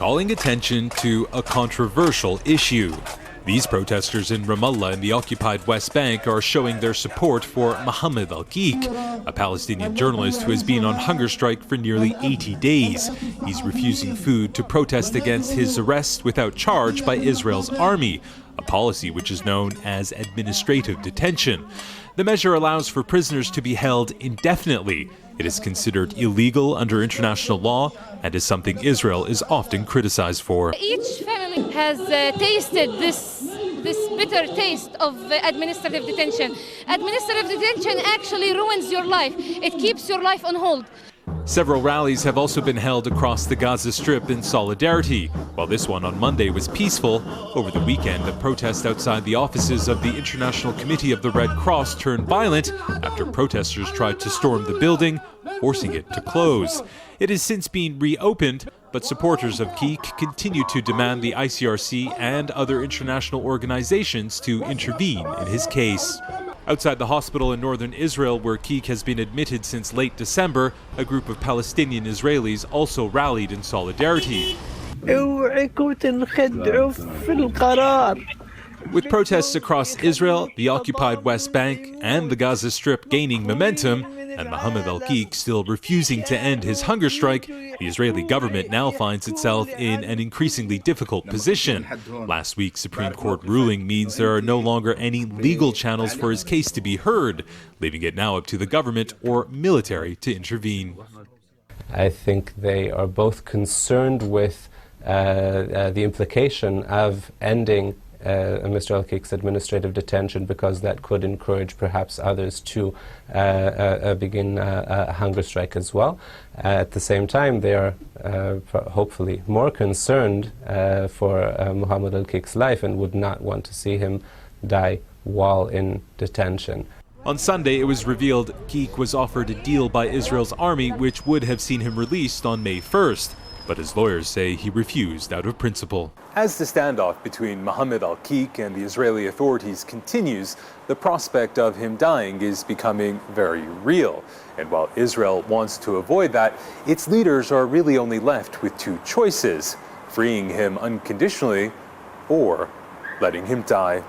calling attention to a controversial issue. These protesters in Ramallah in the occupied West Bank are showing their support for Mohammed al-Qeeq, a Palestinian journalist who has been on hunger strike for nearly 80 days. He's refusing food to protest against his arrest without charge by Israel's army, a policy which is known as administrative detention. The measure allows for prisoners to be held indefinitely. It is considered illegal under international law and is something Israel is often criticized for. Each family has tasted this bitter taste of administrative detention. Administrative detention actually ruins your life. It keeps your life on hold. Several rallies have also been held across the Gaza Strip in solidarity. While this one on Monday was peaceful, over the weekend, the protest outside the offices of the International Committee of the Red Cross turned violent after protesters tried to storm the building, forcing it to close. It has since been reopened, but supporters of Qeeq continue to demand the ICRC and other international organizations to intervene in his case. Outside the hospital in northern Israel, where Qeeq has been admitted since late December, a group of Palestinian Israelis also rallied in solidarity. With protests across Israel, the occupied West Bank, and the Gaza Strip gaining momentum, and Mohammed al-Qeeq still refusing to end his hunger strike, the Israeli government now finds itself in an increasingly difficult position. Last week's Supreme Court ruling means there are no longer any legal channels for his case to be heard, leaving it now up to the government or military to intervene. I think they are both concerned with the implication of ending Mr. al-Qeeq's administrative detention, because that could encourage perhaps others to begin a hunger strike as well. At the same time, they are hopefully more concerned for Mohammed al-Qeeq's life and would not want to see him die while in detention. On Sunday, it was revealed Qeeq was offered a deal by Israel's army which would have seen him released on May 1st. But his lawyers say he refused out of principle. As the standoff between Mohammed al-Qeeq and the Israeli authorities continues, the prospect of him dying is becoming very real. And while Israel wants to avoid that, its leaders are really only left with two choices: freeing him unconditionally or letting him die.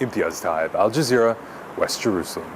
Imtiaz Taib, Al Jazeera, West Jerusalem.